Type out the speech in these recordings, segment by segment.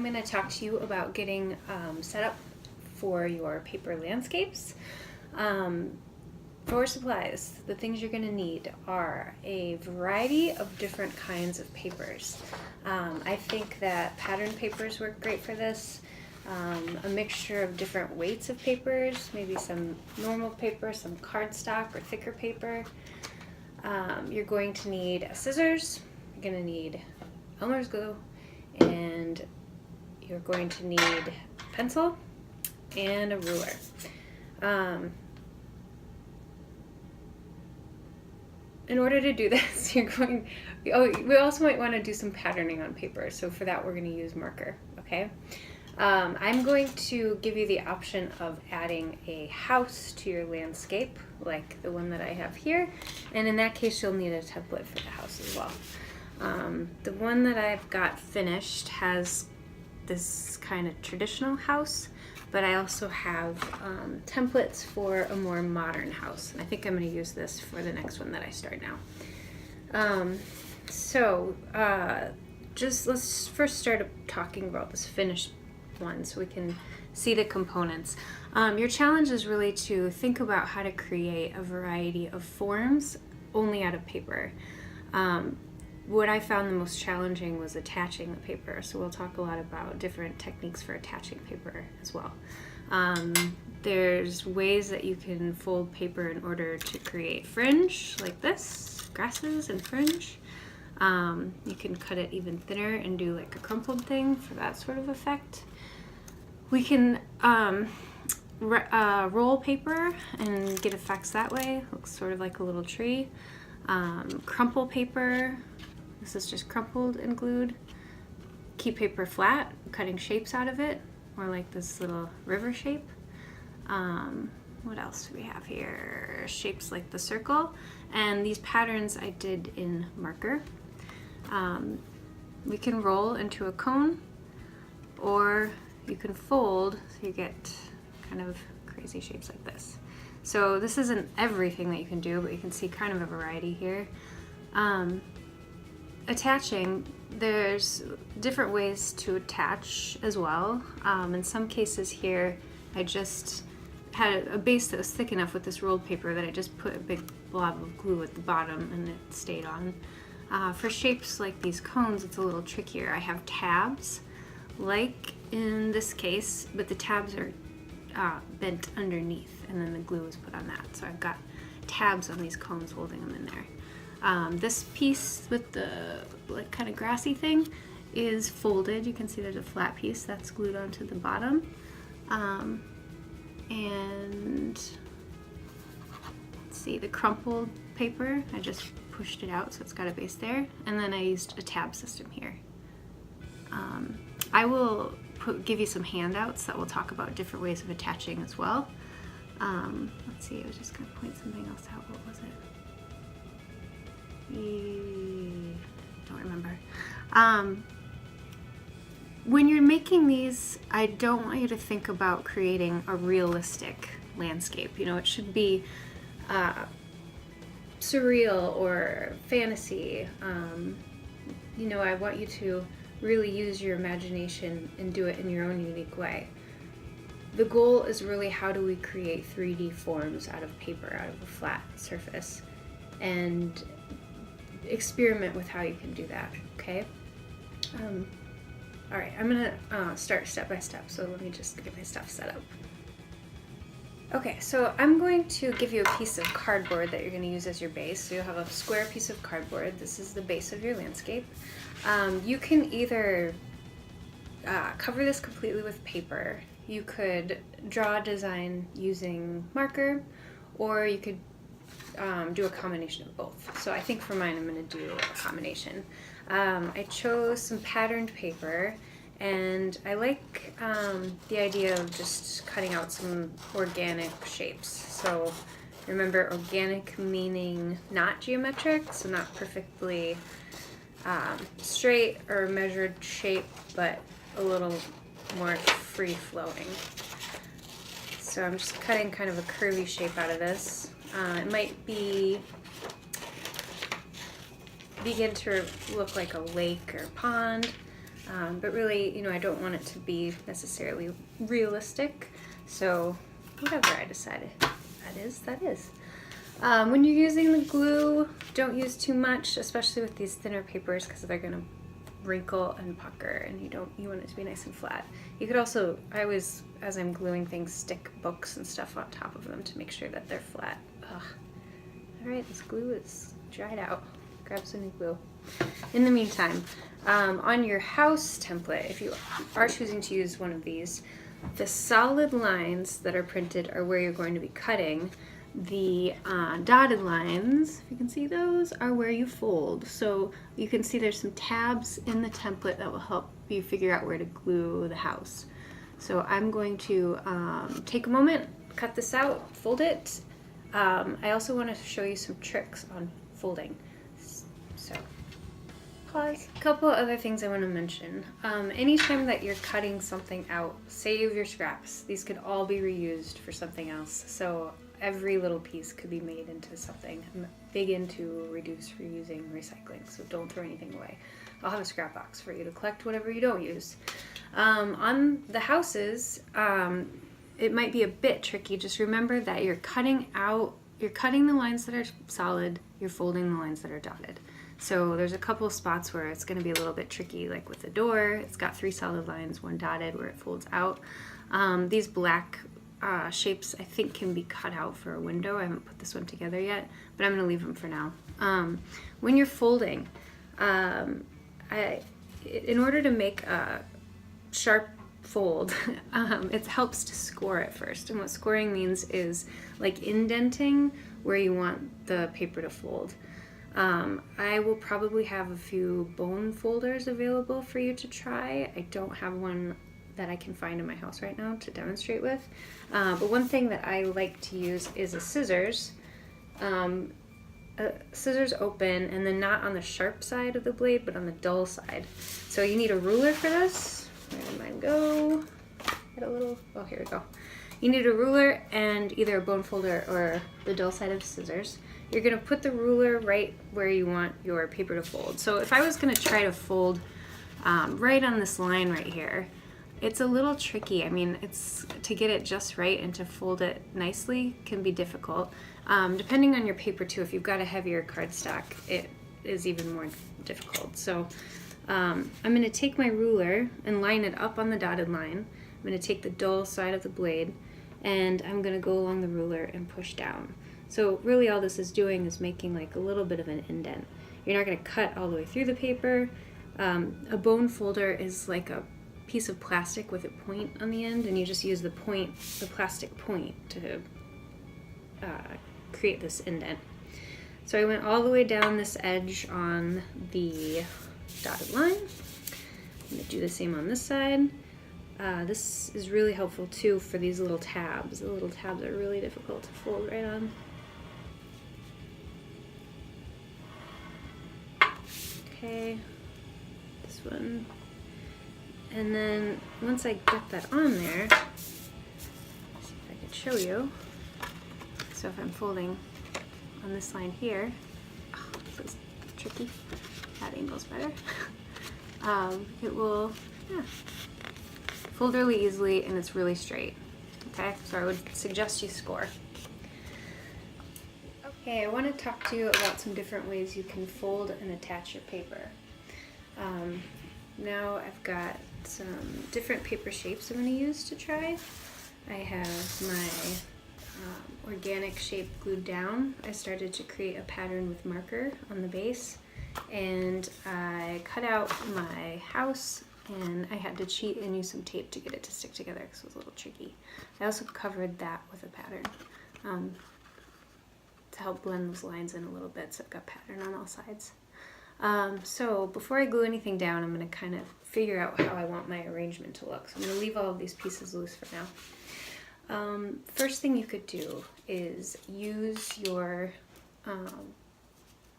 I'm going to talk to you about getting set up for your paper landscapes. For supplies, the things you're going to need are a variety of different kinds of papers. I think that pattern papers work great for this. A mixture of different weights of papers, maybe some normal paper, some cardstock or thicker paper. You're going to need scissors, you're going to need Elmer's glue, and you're going to need a pencil and a ruler. In order to do this, we also might want to do some patterning on paper. So for that, we're going to use marker, okay? I'm going to give you the option of adding a house to your landscape, like the one that I have here. And in that case, you'll need a template for the house as well. The one that I've got finished has this kind of traditional house, but I also have templates for a more modern house. And I think I'm going to use this for the next one that I start now. Let's first start talking about this finished one so we can see the components. Your challenge is really to think about how to create a variety of forms only out of paper. What I found the most challenging was attaching the paper, so we'll talk a lot about different techniques for attaching paper as well. There's ways that you can fold paper in order to create fringe, like this, grasses and fringe. You can cut it even thinner and do like a crumpled thing for that sort of effect. We can roll paper and get effects that way. Looks sort of like a little tree. Crumple paper. This is just crumpled and glued. Keep paper flat, cutting shapes out of it, or like this little river shape. What else do we have here? Shapes like the circle. And these patterns I did in marker. We can roll into a cone, or you can fold so you get kind of crazy shapes like this. So this isn't everything that you can do, but you can see kind of a variety here. Attaching, there's different ways to attach as well. In some cases here, I just had a base that was thick enough with this rolled paper that I just put a big blob of glue at the bottom and it stayed on. For shapes like these cones, it's a little trickier. I have tabs, like in this case, but the tabs are bent underneath and then the glue is put on that. So I've got tabs on these cones holding them in there. This piece with the like kind of grassy thing is folded. You can see there's a flat piece that's glued onto the bottom. And let's see, the crumpled paper, I just pushed it out so it's got a base there. And then I used a tab system here. I will give you some handouts that will talk about different ways of attaching as well. Let's see, I was just going to point something else out. What was it? Don't remember. When you're making these, I don't want you to think about creating a realistic landscape. You know, it should be surreal or fantasy. You know, I want you to really use your imagination and do it in your own unique way. The goal is really, how do we create 3D forms out of paper, out of a flat surface, and experiment with how you can do that, okay? All right, I'm gonna start step by step, so let me just get my stuff set up. Okay, so I'm going to give you a piece of cardboard that you're going to use as your base. So you'll have a square piece of cardboard. This is the base of your landscape. You can either cover this completely with paper. You could draw a design using marker, or you could do a combination of both. So I think for mine, I'm going to do a combination. I chose some patterned paper, and I like the idea of just cutting out some organic shapes. So remember, organic meaning not geometric, so not perfectly straight or measured shape, but a little more free-flowing. So I'm just cutting kind of a curvy shape out of this. It might begin to look like a lake or pond. But really, you know, I don't want it to be necessarily realistic, so whatever I decided that is. When you're using the glue, don't use too much, especially with these thinner papers, because they're gonna wrinkle and pucker, and you want it to be nice and flat. You could also, I always, as I'm gluing things, stick books and stuff on top of them to make sure that they're flat. Ugh. All right, this glue is dried out. Grab some new glue. In the meantime, on your house template, if you are choosing to use one of these, the solid lines that are printed are where you're going to be cutting. The dotted lines, if you can see those, are where you fold. So you can see there's some tabs in the template that will help you figure out where to glue the house. So I'm going to take a moment, cut this out, fold it. I also want to show you some tricks on folding. So pause. A couple other things I want to mention. Anytime that you're cutting something out, save your scraps. These could all be reused for something else. So every little piece could be made into something. I'm big into reduce, reusing, recycling, so don't throw anything away. I'll have a scrap box for you to collect whatever you don't use. On the houses, it might be a bit tricky. Just remember that you're cutting the lines that are solid, you're folding the lines that are dotted. So there's a couple of spots where it's going to be a little bit tricky, like with the door, it's got 3 solid lines, 1 dotted where it folds out. These black shapes I think can be cut out for a window. I haven't put this one together yet, but I'm going to leave them for now. When you're folding, in order to make a sharp fold, it helps to score it first. And what scoring means is like indenting where you want the paper to fold. I will probably have a few bone folders available for you to try. I don't have one that I can find in my house right now to demonstrate with. But one thing that I like to use is a scissors. Scissors open and then not on the sharp side of the blade, but on the dull side. So you need a ruler for this. Where did mine go? Get a little, oh, here we go. You need a ruler and either a bone folder or the dull side of scissors. You're gonna put the ruler right where you want your paper to fold. So if I was gonna try to fold right on this line right here, it's a little tricky. I mean, it's to get it just right and to fold it nicely can be difficult. Depending on your paper too, if you've got a heavier cardstock, it is even more difficult. So I'm gonna take my ruler and line it up on the dotted line. I'm gonna take the dull side of the blade and I'm gonna go along the ruler and push down. So really all this is doing is making like a little bit of an indent. You're not gonna cut all the way through the paper. A bone folder is like a piece of plastic with a point on the end, and you just use the plastic point to create this indent. So I went all the way down this edge on the dotted line. I'm gonna do the same on this side. This is really helpful too for these little tabs. The little tabs are really difficult to fold right on. Okay, this one. And then once I get that on there, let's see if I can show you. So if I'm folding on this line here, oh, this is tricky. That angle's better. It will, fold really easily and it's really straight. Okay, so I would suggest you score. Okay, I want to talk to you about some different ways you can fold and attach your paper. Now I've got some different paper shapes I'm going to use to try. I have my organic shape glued down. I started to create a pattern with marker on the base, and I cut out my house, and I had to cheat and use some tape to get it to stick together because it was a little tricky. I also covered that with a pattern to help blend those lines in a little bit, so I've got pattern on all sides. So before I glue anything down, I'm going to kind of figure out how I want my arrangement to look. So I'm going to leave all of these pieces loose for now. First thing you could do is use your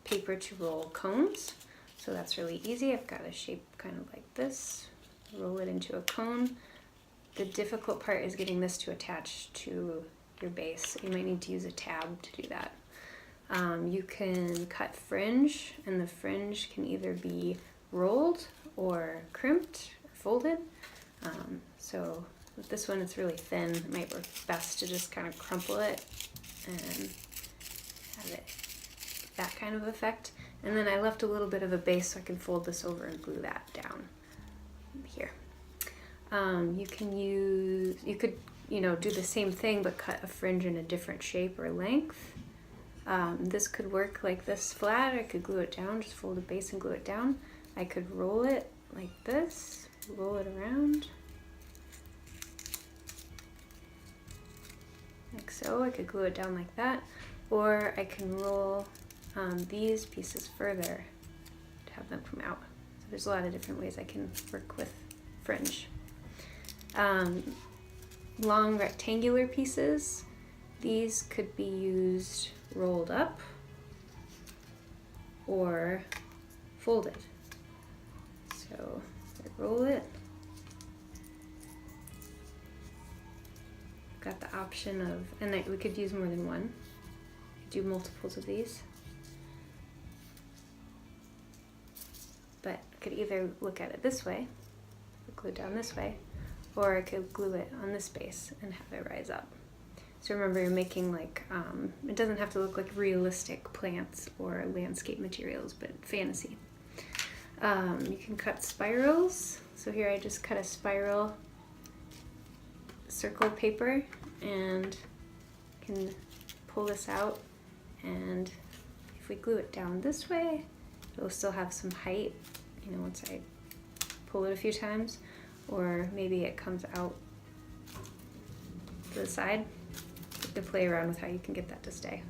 paper to roll cones. So that's really easy. I've got a shape kind of like this. Roll it into a cone. The difficult part is getting this to attach to your base. You might need to use a tab to do that. You can cut fringe, and the fringe can either be rolled or crimped or folded. So with this one, it's really thin. It might work best to just kind of crumple it and have it that kind of effect. And then I left a little bit of a base so I can fold this over and glue that down here. You could do the same thing but cut a fringe in a different shape or length. This could work like this flat. I could glue it down, just fold the base and glue it down. I could roll it like this, roll it around. Like so. I could glue it down like that. Or I can roll these pieces further to have them come out. So there's a lot of different ways I can work with fringe. Long rectangular pieces, these could be used rolled up or folded. So I roll it. Got the option of, and we could use more than one. Do multiples of these. But I could either look at it this way, glue it down this way, or I could glue it on this base and have it rise up. So remember, you're making like, it doesn't have to look like realistic plants or landscape materials, but fantasy. You can cut spirals. So here I just cut a spiral circle paper and can pull this out, and if we glue it down this way, it'll still have some height, once I pull it a few times, or maybe it comes out to the side. You can play around with how you can get that to stay.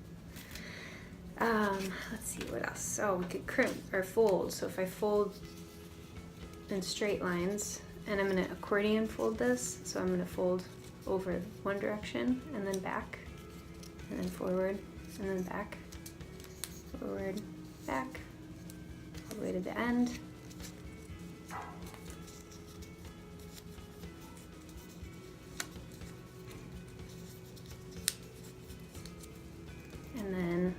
Let's see what else. So we could crimp or fold. So if I fold in straight lines, and I'm going to accordion fold this, so I'm going to fold over one direction and then back, and then forward and then back, forward, back, all the way to the end. And then,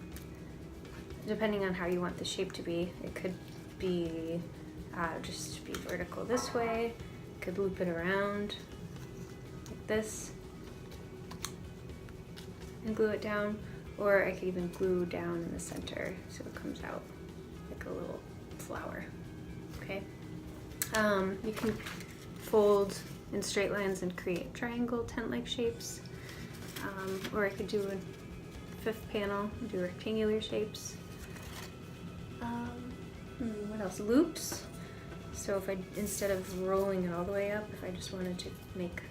depending on how you want the shape to be, it could be just be vertical this way. Could loop it around like this and glue it down, or I could even glue down in the center so it comes out like a little flower. Okay. You can fold in straight lines and create triangle tent-like shapes, or I could do a fifth panel, do rectangular shapes. What else? Loops. So if I, instead of rolling it all the way up, if I just wanted to make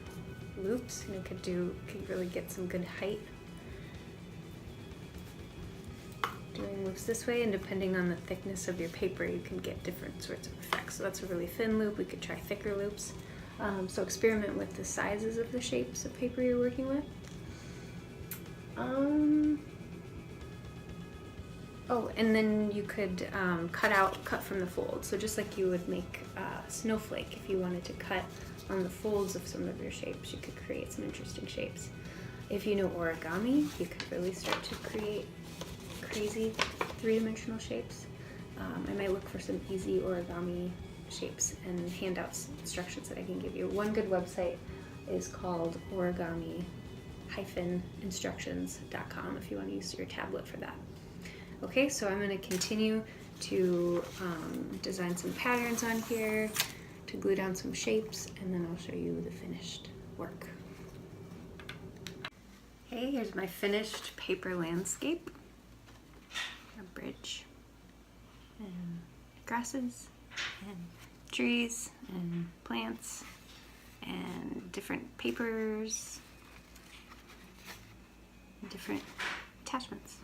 loops, and I could really get some good height doing loops this way, and depending on the thickness of your paper, you can get different sorts of effects. So that's a really thin loop. We could try thicker loops. So experiment with the sizes of the shapes of paper you're working with. Oh, and then you could cut from the fold. So just like you would make a snowflake, if you wanted to cut on the folds of some of your shapes, you could create some interesting shapes. If you know origami, you could really start to create crazy three-dimensional shapes. I might look for some easy origami shapes and handouts, instructions that I can give you. One good website is called origami-instructions.com if you want to use your tablet for that. Okay, so I'm going to continue to design some patterns on here, to glue down some shapes, and then I'll show you the finished work. Okay, here's my finished paper landscape. A bridge, and grasses, and trees, and plants, and different papers, and different attachments.